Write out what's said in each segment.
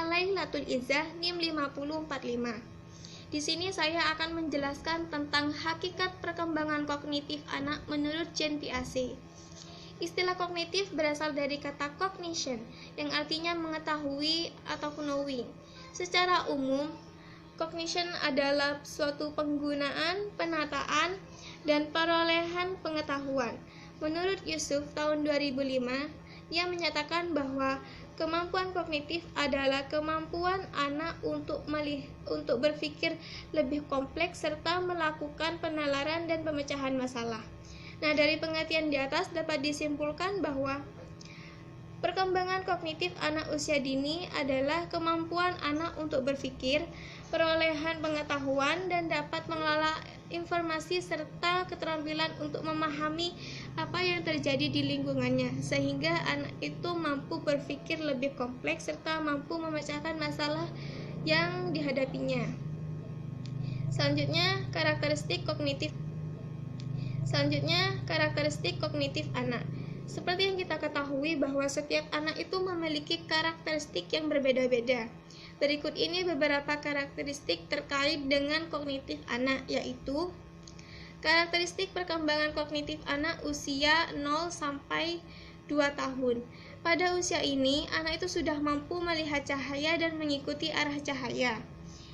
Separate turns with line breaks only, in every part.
Lailatul Izzah NIM 5045. Di sini saya akan menjelaskan tentang hakikat perkembangan kognitif anak menurut Jean Piaget. Istilah kognitif berasal dari kata cognition, yang artinya mengetahui atau knowing. Secara umum, cognition adalah suatu penggunaan, penataan, dan perolehan pengetahuan. Menurut Yusuf tahun 2005, ia menyatakan bahwa kemampuan kognitif adalah kemampuan anak untuk berpikir lebih kompleks serta melakukan penalaran dan pemecahan masalah. Nah, dari pengertian di atas dapat disimpulkan bahwa perkembangan kognitif anak usia dini adalah kemampuan anak untuk berpikir, perolehan pengetahuan, dan dapat mengelola informasi serta keterampilan untuk memahami apa yang terjadi di lingkungannya, sehingga anak itu mampu berpikir lebih kompleks serta mampu memecahkan masalah yang dihadapinya. Selanjutnya, karakteristik kognitif anak. Seperti yang kita ketahui bahwa setiap anak itu memiliki karakteristik yang berbeda-beda. Berikut ini beberapa karakteristik terkait dengan kognitif anak, yaitu karakteristik perkembangan kognitif anak usia 0 sampai 2 tahun. Pada usia ini, anak itu sudah mampu melihat cahaya dan mengikuti arah cahaya.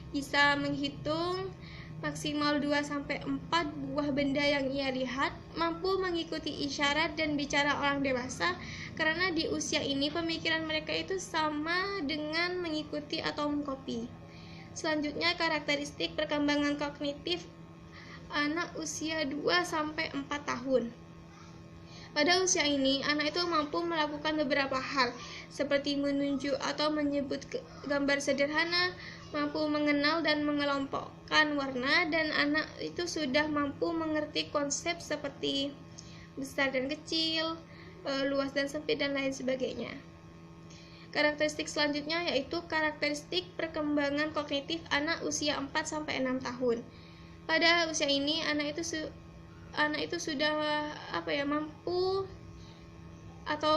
Bisa menghitung maksimal 2-4 buah benda yang ia lihat, mampu mengikuti isyarat dan bicara orang dewasa, karena di usia ini pemikiran mereka itu sama dengan mengikuti atau mengkopi. Selanjutnya, karakteristik perkembangan kognitif anak usia 2-4 tahun. Pada usia ini, anak itu mampu melakukan beberapa hal, seperti menunjuk atau menyebut gambar sederhana, mampu mengenal dan mengelompokkan warna, dan anak itu sudah mampu mengerti konsep seperti besar dan kecil, luas dan sempit, dan lain sebagainya. Karakteristik selanjutnya yaitu karakteristik perkembangan kognitif anak usia 4-6 tahun. Pada usia ini, anak itu sudah mampu, atau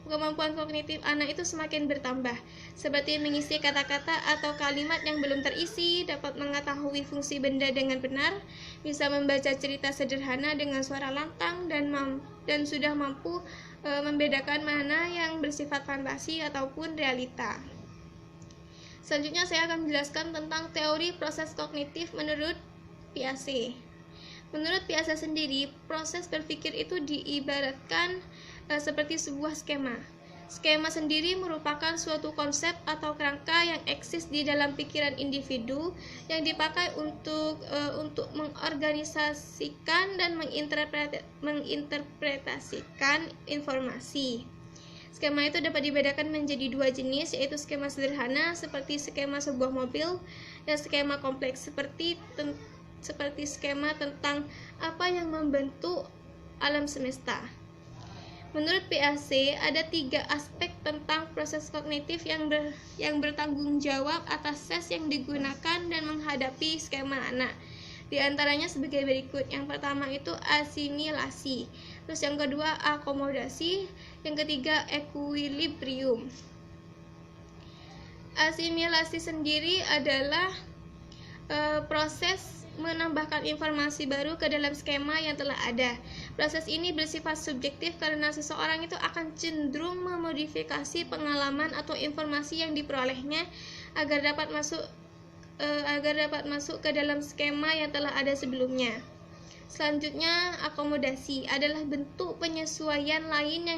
kemampuan kognitif anak itu semakin bertambah, seperti mengisi kata-kata atau kalimat yang belum terisi, dapat mengetahui fungsi benda dengan benar, bisa membaca cerita sederhana dengan suara lantang, dan sudah mampu membedakan mana yang bersifat fantasi ataupun realita. Selanjutnya saya akan menjelaskan tentang teori proses kognitif menurut Piaget. Menurut Piaget sendiri, proses berpikir itu diibaratkan seperti sebuah skema. Skema sendiri merupakan suatu konsep atau kerangka yang eksis di dalam pikiran individu yang dipakai untuk mengorganisasikan dan menginterpretasikan informasi. Skema itu dapat dibedakan menjadi dua jenis, yaitu skema sederhana seperti skema sebuah mobil, dan skema kompleks seperti skema tentang apa yang membentuk alam semesta. Menurut Piaget, ada 3 aspek tentang proses kognitif yang bertanggung jawab atas ses yang digunakan dan menghadapi skema anak. Di antaranya sebagai berikut. Yang pertama itu asimilasi, terus yang kedua akomodasi, yang ketiga equilibrium. Asimilasi sendiri adalah proses menambahkan informasi baru ke dalam skema yang telah ada. Proses ini bersifat subjektif karena seseorang itu akan cenderung memodifikasi pengalaman atau informasi yang diperolehnya agar dapat masuk ke dalam skema yang telah ada sebelumnya. Selanjutnya, akomodasi adalah bentuk penyesuaian lain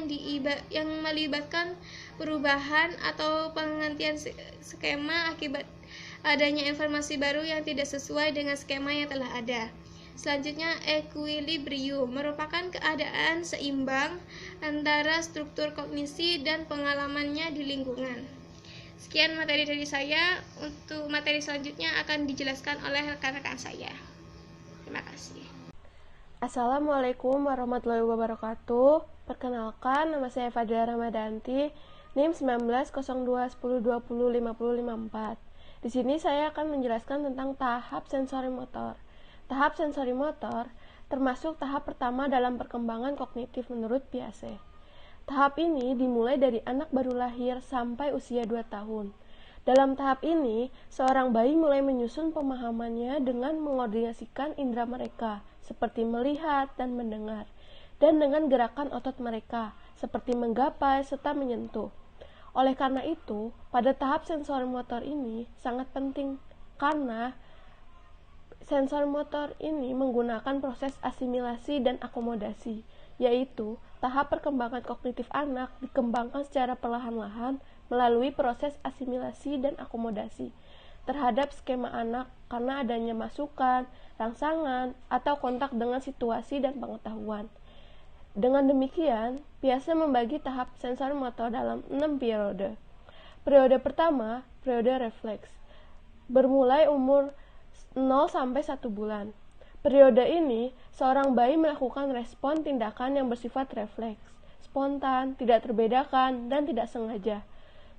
yang melibatkan perubahan atau penggantian skema akibat adanya informasi baru yang tidak sesuai dengan skema yang telah ada. Selanjutnya, equilibrium merupakan keadaan seimbang antara struktur kognisi dan pengalamannya di lingkungan. Sekian materi dari saya. Untuk materi selanjutnya akan dijelaskan oleh rekan-rekan saya. Terima kasih.
Assalamualaikum warahmatullahi wabarakatuh. Perkenalkan, nama saya Fadila Ramadanti, NIM 190210205054. Di sini saya akan menjelaskan tentang tahap sensori motor. Tahap sensori motor termasuk tahap pertama dalam perkembangan kognitif menurut Piaget. Tahap ini dimulai dari anak baru lahir sampai usia 2 tahun. Dalam tahap ini, seorang bayi mulai menyusun pemahamannya dengan mengordinasikan indera mereka, seperti melihat dan mendengar, dan dengan gerakan otot mereka, seperti menggapai serta menyentuh. Oleh karena itu, pada tahap sensori motor ini sangat penting, karena sensor motor ini menggunakan proses asimilasi dan akomodasi, yaitu tahap perkembangan kognitif anak dikembangkan secara perlahan-lahan melalui proses asimilasi dan akomodasi terhadap skema anak karena adanya masukan, rangsangan, atau kontak dengan situasi dan pengetahuan. Dengan demikian, Piaget membagi tahap sensor motor dalam 6 periode. Periode pertama, periode refleks, bermulai umur 0 sampai 1 bulan. Periode ini, seorang bayi melakukan respon tindakan yang bersifat refleks, spontan, tidak terbedakan, dan tidak sengaja.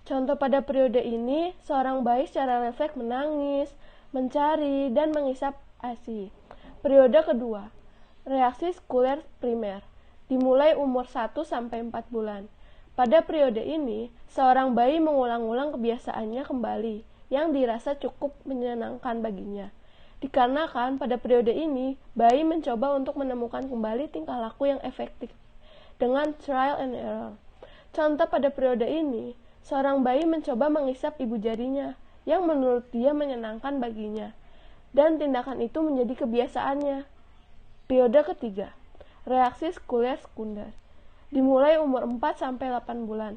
Contoh pada periode ini, seorang bayi secara refleks menangis, mencari, dan mengisap ASI. Periode kedua, reaksi sekuler primer, dimulai umur 1 sampai 4 bulan. Pada periode ini, seorang bayi mengulang-ulang kebiasaannya kembali, yang dirasa cukup menyenangkan baginya. Dikarenakan pada periode ini, bayi mencoba untuk menemukan kembali tingkah laku yang efektif dengan trial and error. Contoh pada periode ini, seorang bayi mencoba mengisap ibu jarinya yang menurut dia menyenangkan baginya, dan tindakan itu menjadi kebiasaannya. Periode ketiga, reaksi sekuler sekunder, dimulai umur 4 sampai 8 bulan.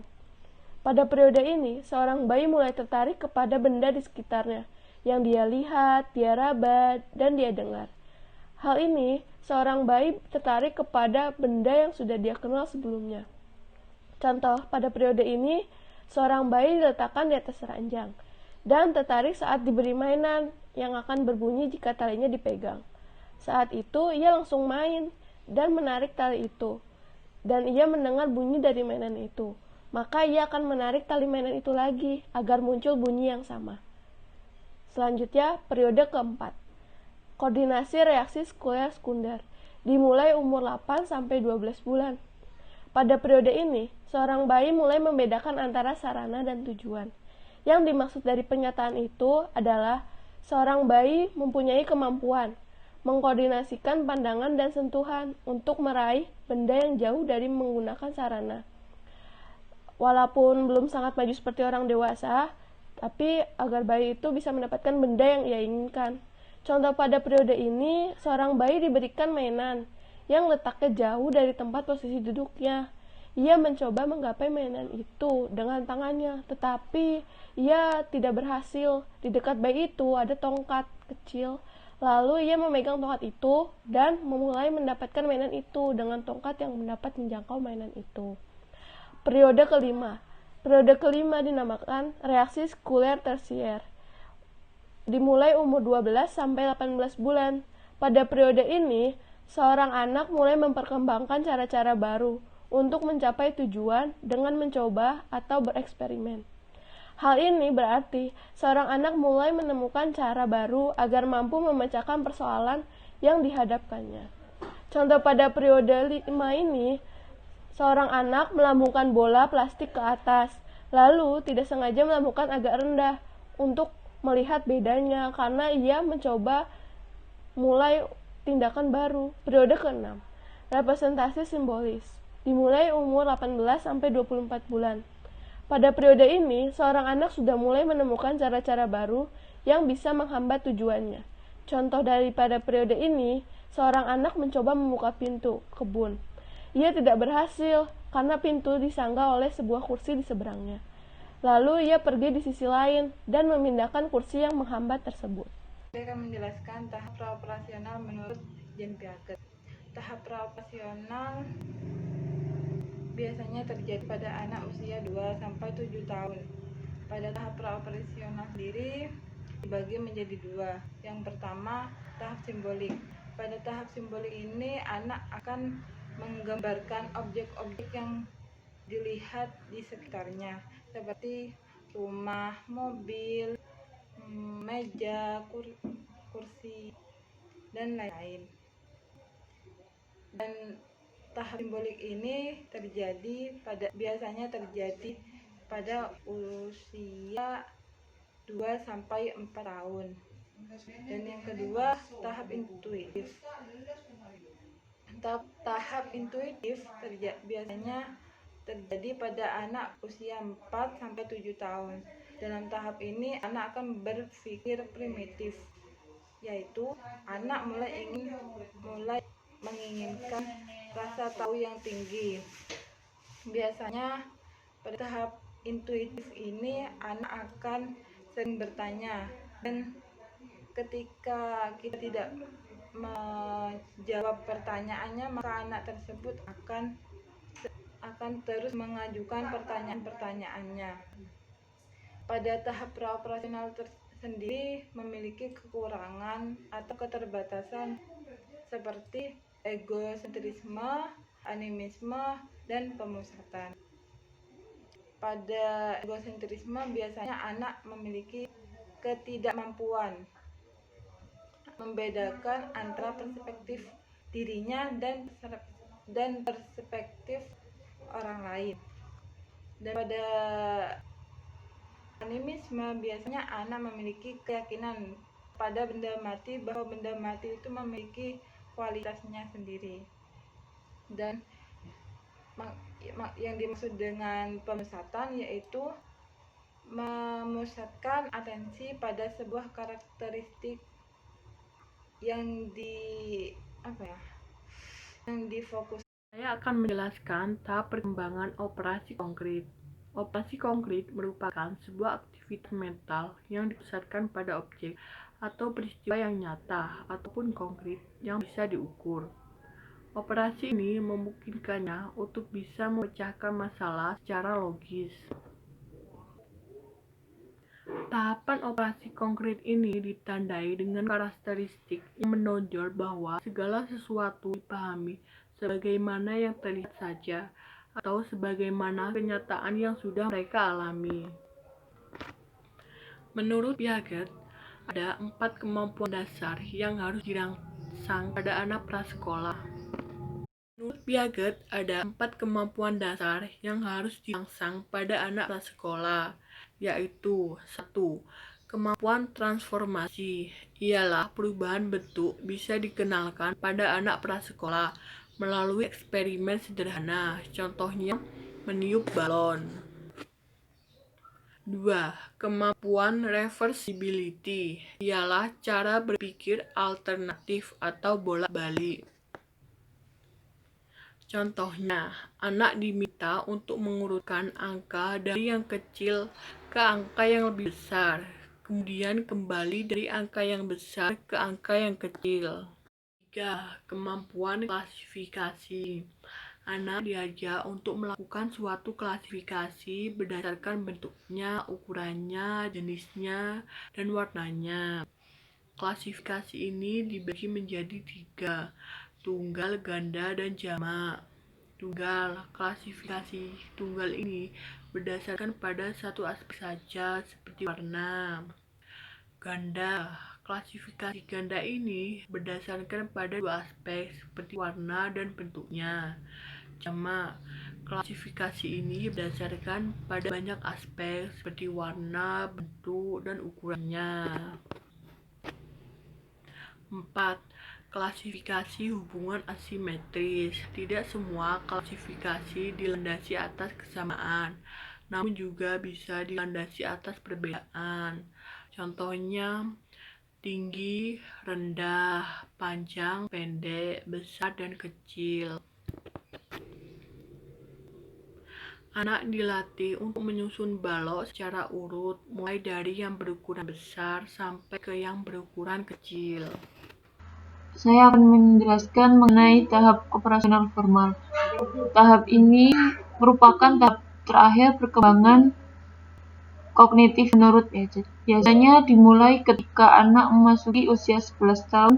Pada periode ini, seorang bayi mulai tertarik kepada benda di sekitarnya yang dia lihat, dia raba, dan dia dengar. Hal ini, seorang bayi tertarik kepada benda yang sudah dia kenal sebelumnya. Contoh, pada periode ini, seorang bayi diletakkan di atas ranjang dan tertarik saat diberi mainan yang akan berbunyi jika talinya dipegang. Saat itu, ia langsung main dan menarik tali itu, dan ia mendengar bunyi dari mainan itu. Maka ia akan menarik tali mainan itu lagi agar muncul bunyi yang sama. Selanjutnya, periode keempat, koordinasi reaksi sekuler sekunder, dimulai umur 8 sampai 12 bulan. Pada periode ini, seorang bayi mulai membedakan antara sarana dan tujuan. Yang dimaksud dari pernyataan itu adalah seorang bayi mempunyai kemampuan mengkoordinasikan pandangan dan sentuhan untuk meraih benda yang jauh dari menggunakan sarana. Walaupun belum sangat maju seperti orang dewasa, tapi agar bayi itu bisa mendapatkan benda yang ia inginkan. Contoh pada periode ini, seorang bayi diberikan mainan yang letaknya jauh dari tempat posisi duduknya. Ia mencoba menggapai mainan itu dengan tangannya, tetapi ia tidak berhasil. Di dekat bayi itu ada tongkat kecil. Lalu ia memegang tongkat itu dan memulai mendapatkan mainan itu dengan tongkat yang dapat menjangkau mainan itu. Periode kelima. Periode kelima dinamakan reaksi sekuler tersier, dimulai umur 12 sampai 18 bulan. Pada periode ini, seorang anak mulai memperkembangkan cara-cara baru untuk mencapai tujuan dengan mencoba atau bereksperimen. Hal ini berarti seorang anak mulai menemukan cara baru agar mampu memecahkan persoalan yang dihadapkannya. Contoh pada periode 5 ini, seorang anak melambungkan bola plastik ke atas, lalu tidak sengaja melambungkan agak rendah untuk melihat bedanya karena ia mencoba mulai tindakan baru. Periode ke-6, representasi simbolis, dimulai umur 18 sampai 24 bulan. Pada periode ini, seorang anak sudah mulai menemukan cara-cara baru yang bisa menghambat tujuannya. Contoh daripada periode ini, seorang anak mencoba membuka pintu kebun. Ia tidak berhasil karena pintu disangga oleh sebuah kursi di seberangnya. Lalu ia pergi di sisi lain dan memindahkan kursi yang menghambat tersebut.
Saya akan menjelaskan tahap praoperasional menurut Jean Piaget. Tahap praoperasional biasanya terjadi pada anak usia 2 sampai 7 tahun. Pada tahap praoperasional sendiri dibagi menjadi dua. Yang pertama, tahap simbolik. Pada tahap simbolik ini, anak akan menggambarkan objek-objek yang dilihat di sekitarnya, seperti rumah, mobil, meja, kursi, dan lain-lain. Dan tahap simbolik ini biasanya terjadi pada usia 2-4 tahun. Dan yang kedua, tahap intuitif. Tahap intuitif biasanya terjadi pada anak usia 4-7 tahun. Dalam tahap ini, anak akan berpikir primitif, yaitu anak mulai menginginkan rasa tahu yang tinggi. Biasanya pada tahap intuitif ini anak akan sering bertanya, dan ketika kita tidak menjawab pertanyaannya, maka anak tersebut akan terus mengajukan pertanyaan-pertanyaannya. Pada tahap praoperasional sendiri memiliki kekurangan atau keterbatasan seperti egosentrisme, animisme, dan pemusatan. Pada egosentrisme biasanya anak memiliki ketidakmampuan membedakan antara perspektif dirinya dan perspektif orang lain. Dan pada animisme biasanya anak memiliki keyakinan pada benda mati, bahwa benda mati itu memiliki kualitasnya sendiri. Dan yang dimaksud dengan pemusatan yaitu memusatkan atensi pada sebuah karakteristik yang difokus.
Saya akan menjelaskan tahap perkembangan operasi konkret. Operasi konkret merupakan sebuah aktivitas mental yang dipusatkan pada objek atau peristiwa yang nyata ataupun konkret yang bisa diukur. Operasi ini memungkinkannya untuk bisa memecahkan masalah secara logis. Tahapan operasi konkret ini ditandai dengan karakteristik yang menonjol bahwa segala sesuatu dipahami sebagaimana yang terlihat saja atau sebagaimana kenyataan yang sudah mereka alami. Menurut Piaget, ada 4 kemampuan dasar yang harus dirangsang pada anak prasekolah. Menurut Piaget, ada 4 kemampuan dasar yang harus dirangsang pada anak prasekolah, yaitu 1. Kemampuan transformasi, ialah perubahan bentuk bisa dikenalkan pada anak prasekolah melalui eksperimen sederhana, contohnya meniup balon. 2. Kemampuan reversibility, ialah cara berpikir alternatif atau bolak-balik. Contohnya, anak diminta untuk mengurutkan angka dari yang kecil ke angka yang lebih besar, kemudian kembali dari angka yang besar ke angka yang kecil. 3. Kemampuan klasifikasi. Anak diajak untuk melakukan suatu klasifikasi berdasarkan bentuknya, ukurannya, jenisnya, dan warnanya. Klasifikasi ini dibagi menjadi 3. Tunggal, ganda, dan jamak. Tunggal. Klasifikasi tunggal ini berdasarkan pada satu aspek saja seperti warna. Ganda. Klasifikasi ganda ini berdasarkan pada 2 aspek seperti warna dan bentuknya. Jamak. Klasifikasi ini berdasarkan pada banyak aspek seperti warna, bentuk, dan ukurannya. 4. Klasifikasi hubungan asimetris. Tidak semua klasifikasi dilandasi atas kesamaan, namun juga bisa dilandasi atas perbedaan. Contohnya tinggi, rendah, panjang, pendek, besar, dan kecil. Anak dilatih untuk menyusun balok secara urut, mulai dari yang berukuran besar sampai ke yang berukuran kecil.
Saya akan menjelaskan mengenai tahap operasional formal. Tahap ini merupakan tahap terakhir perkembangan kognitif menurut Piaget. Biasanya dimulai ketika anak memasuki usia 11 tahun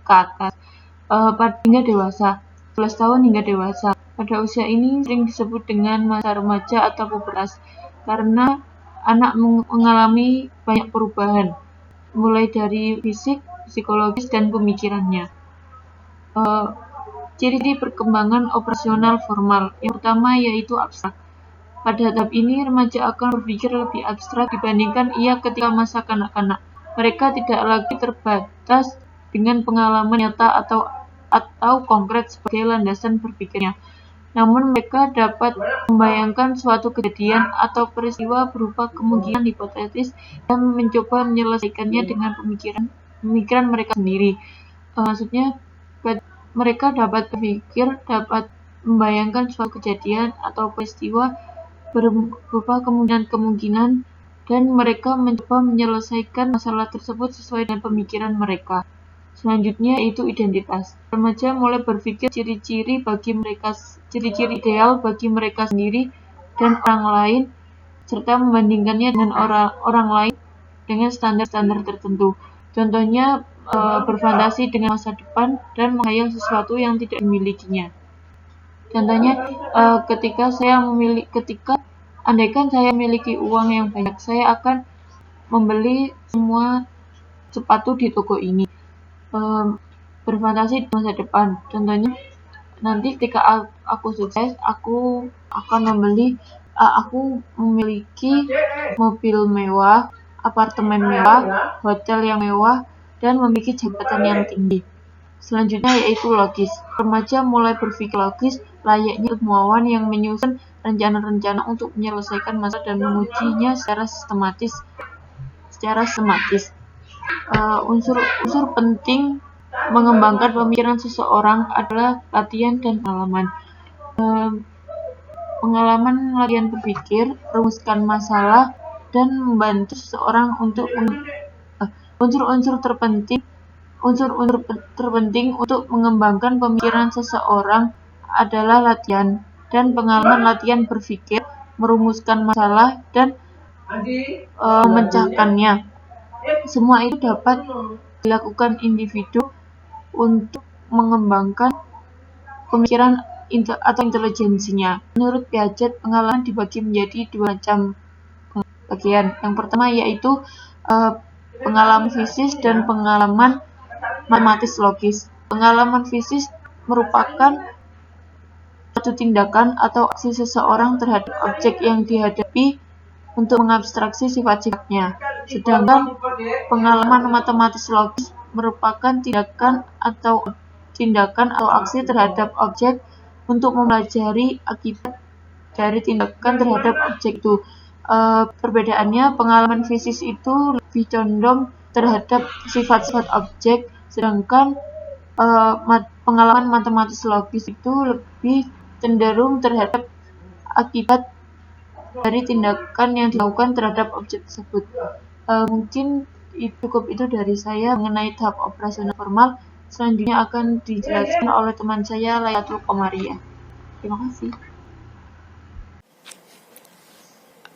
ke atas, hingga dewasa. 11 tahun hingga dewasa. Pada usia ini sering disebut dengan masa remaja atau pubertas, karena anak mengalami banyak perubahan, mulai dari fisik, psikologis, dan pemikirannya. Ciri-ciri perkembangan operasional formal. Yang pertama yaitu abstrak. Pada tahap ini, remaja akan berpikir lebih abstrak dibandingkan ia ketika masa kanak-kanak. Mereka tidak lagi terbatas dengan pengalaman nyata atau konkret sebagai landasan berpikirnya. Namun mereka dapat membayangkan suatu kejadian atau peristiwa berupa kemungkinan hipotetis dan mencoba menyelesaikannya dengan pemikiran mereka sendiri. Maksudnya, mereka dapat berpikir, dapat membayangkan suatu kejadian atau peristiwa berupa kemungkinan, dan mereka mencoba menyelesaikan masalah tersebut sesuai dengan pemikiran mereka. Selanjutnya yaitu identitas. Remaja mulai berpikir ciri-ciri ideal bagi mereka sendiri dan orang lain, serta membandingkannya dengan orang lain dengan standar-standar tertentu. Contohnya berfantasi dengan masa depan dan menghayal sesuatu yang tidak dimilikinya. Contohnya, andaikan saya memiliki uang yang banyak, saya akan membeli semua sepatu di toko ini. Berfantasi di masa depan. Contohnya, nanti ketika aku sukses, aku memiliki mobil mewah, apartemen mewah, hotel yang mewah, dan memiliki jabatan yang tinggi. Selanjutnya yaitu logis. Remaja mulai berpikir logis, layaknya ilmuwan yang menyusun rencana-rencana untuk menyelesaikan masalah dan mengujinya secara sistematis. Unsur penting mengembangkan pemikiran seseorang adalah latihan dan pengalaman. Pengalaman latihan berpikir, rumuskan masalah, dan membantu seseorang untuk unsur-unsur terpenting untuk mengembangkan pemikiran seseorang adalah latihan dan pengalaman latihan berpikir, merumuskan masalah, dan memecahkannya. Semua itu dapat dilakukan individu untuk mengembangkan pemikiran atau intelijensinya. Menurut Piaget, pengalaman dibagi menjadi dua macam bagian. Yang pertama yaitu pengalaman fisis dan pengalaman matematis logis. Pengalaman fisis merupakan suatu tindakan atau aksi seseorang terhadap objek yang dihadapi untuk mengabstraksi sifat-sifatnya. Sedangkan pengalaman matematis logis merupakan tindakan atau aksi terhadap objek untuk mempelajari akibat dari tindakan terhadap objek itu. Perbedaannya, pengalaman fisis itu lebih condong terhadap sifat-sifat objek, sedangkan pengalaman matematis logis itu lebih cenderung terhadap akibat dari tindakan yang dilakukan terhadap objek tersebut. Mungkin cukup itu dari saya mengenai tahap operasional formal. Selanjutnya akan dijelaskan oleh teman saya, Lailatul Qomariah. Terima kasih.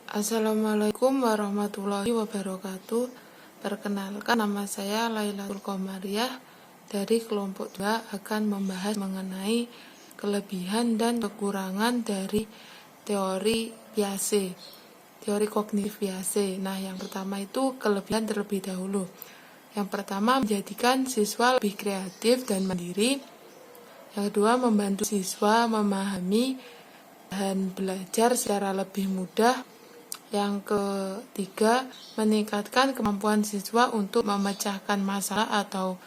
Assalamualaikum warahmatullahi wabarakatuh. Perkenalkan, nama saya Lailatul Qomariah dari kelompok 2 akan membahas mengenai kelebihan dan kekurangan dari teori Piaget, teori kognitif Piaget. Nah, yang pertama itu kelebihan terlebih dahulu. Yang pertama, menjadikan siswa lebih kreatif dan mandiri. Yang kedua, membantu siswa memahami bahan belajar secara lebih mudah. Yang ketiga, meningkatkan kemampuan siswa untuk memecahkan masalah atau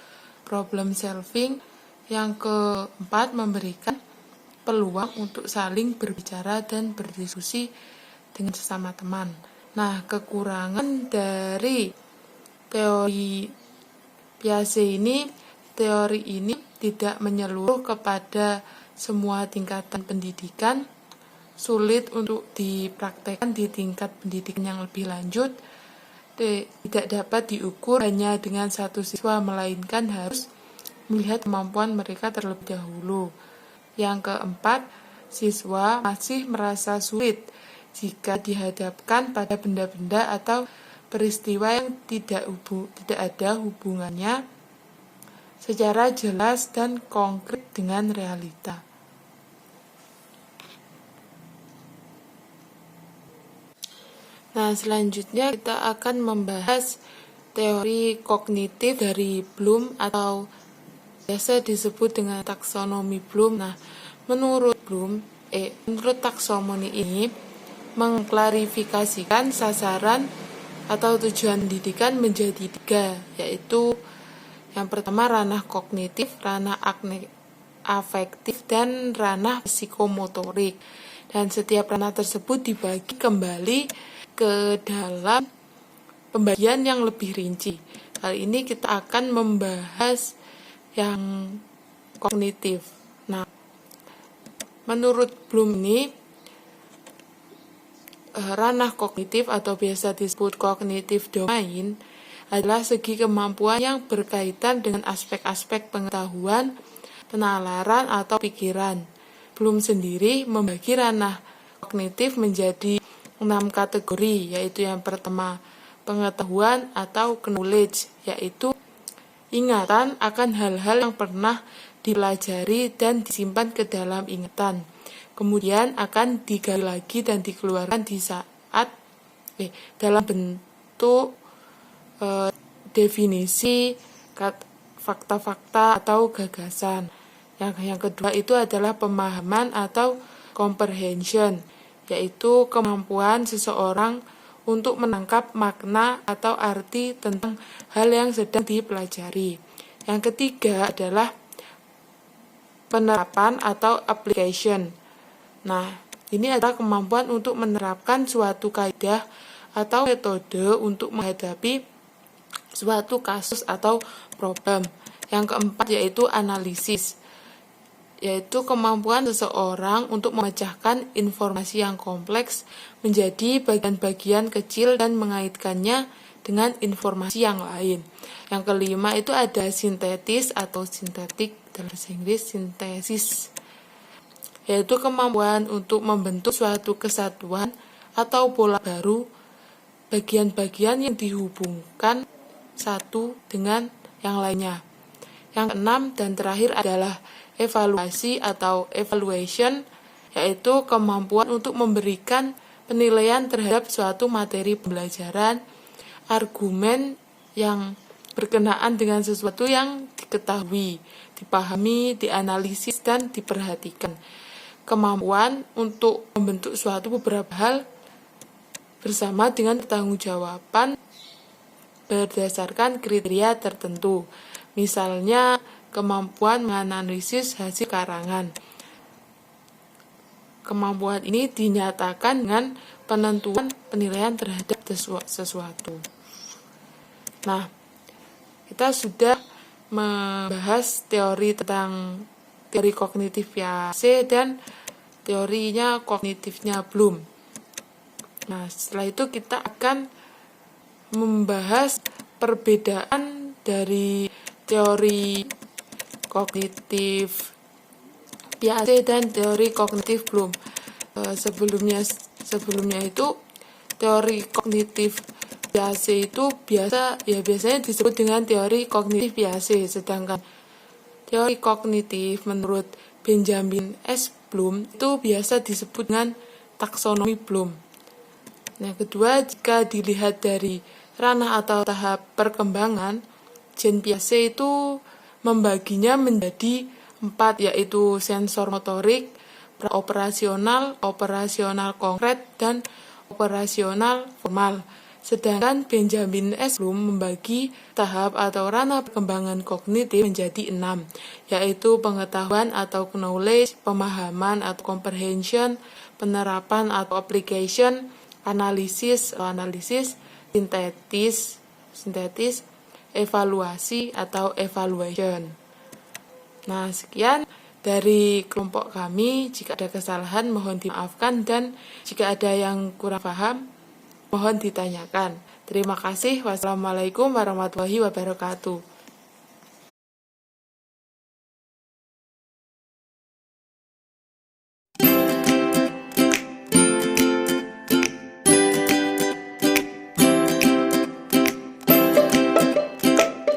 problem solving. Yang keempat, memberikan peluang untuk saling berbicara dan berdiskusi dengan sesama teman. Nah, kekurangan dari teori Piaget ini, teori ini tidak menyeluruh kepada semua tingkatan pendidikan, sulit untuk dipraktekkan di tingkat pendidikan yang lebih lanjut, tidak dapat diukur hanya dengan satu siswa, melainkan harus melihat kemampuan mereka terlebih dahulu. Yang keempat, siswa masih merasa sulit jika dihadapkan pada benda-benda atau peristiwa yang tidak ada hubungannya secara jelas dan konkret dengan realita. Nah, selanjutnya kita akan membahas teori kognitif dari Bloom atau biasa disebut dengan taksonomi Bloom. Nah, menurut taksonomi ini, mengklarifikasikan sasaran atau tujuan pendidikan menjadi 3, yaitu yang pertama ranah kognitif, ranah afektif, dan ranah psikomotorik. Dan setiap ranah tersebut dibagi kembali ke dalam pembagian yang lebih rinci. Kali ini kita akan membahas yang kognitif. Nah, menurut Bloom ini, ranah kognitif atau biasa disebut cognitive domain adalah segi kemampuan yang berkaitan dengan aspek-aspek pengetahuan, penalaran, atau pikiran. Bloom sendiri membagi ranah kognitif menjadi 6 kategori, yaitu yang pertama pengetahuan atau knowledge, yaitu ingatan akan hal-hal yang pernah dipelajari dan disimpan ke dalam ingatan. Kemudian akan digali lagi dan dikeluarkan di saat dalam bentuk definisi, fakta-fakta, atau gagasan. Yang kedua itu adalah pemahaman atau comprehension, yaitu kemampuan seseorang untuk menangkap makna atau arti tentang hal yang sedang dipelajari. Yang ketiga adalah penerapan atau application. Nah, ini adalah kemampuan untuk menerapkan suatu kaidah atau metode untuk menghadapi suatu kasus atau problem. Yang keempat yaitu analisis, yaitu kemampuan seseorang untuk memecahkan informasi yang kompleks menjadi bagian-bagian kecil dan mengaitkannya dengan informasi yang lain. Yang kelima itu ada sintetis atau sintetik, dalam bahasa Inggris sintesis, yaitu kemampuan untuk membentuk suatu kesatuan atau pola baru, bagian-bagian yang dihubungkan satu dengan yang lainnya. Yang keenam dan terakhir adalah evaluasi atau evaluation, yaitu kemampuan untuk memberikan penilaian terhadap suatu materi pembelajaran, argumen yang berkenaan dengan sesuatu yang diketahui, dipahami, dianalisis, dan diperhatikan. Kemampuan untuk membentuk suatu beberapa hal bersama dengan pertanggungjawaban berdasarkan kriteria tertentu. Misalnya, kemampuan menganalisis hasil karangan. Kemampuan ini dinyatakan dengan penentuan penilaian terhadap sesuatu. Nah, kita sudah membahas teori tentang teori kognitif Piaget dan teorinya kognitifnya Bloom. Nah, setelah itu kita akan membahas perbedaan dari teori kognitif Piaget dan teori kognitif Bloom. Sebelumnya itu teori kognitif Piaget itu biasanya disebut dengan teori kognitif Piaget, sedangkan teori kognitif menurut Benjamin S. Bloom itu biasa disebut dengan taksonomi Bloom. Yang kedua, jika dilihat dari ranah atau tahap perkembangan, Jean Piaget itu membaginya menjadi 4, yaitu sensor motorik, operasional konkret, dan operasional formal. Sedangkan Benjamin S. Bloom membagi tahap atau ranah perkembangan kognitif menjadi 6, yaitu pengetahuan atau knowledge, pemahaman atau comprehension, penerapan atau application, analisis, sintetis, evaluasi atau evaluation. Nah, sekian dari kelompok kami. Jika ada kesalahan mohon dimaafkan, dan jika ada yang kurang paham mohon ditanyakan. Terima kasih. Wassalamualaikum warahmatullahi wabarakatuh.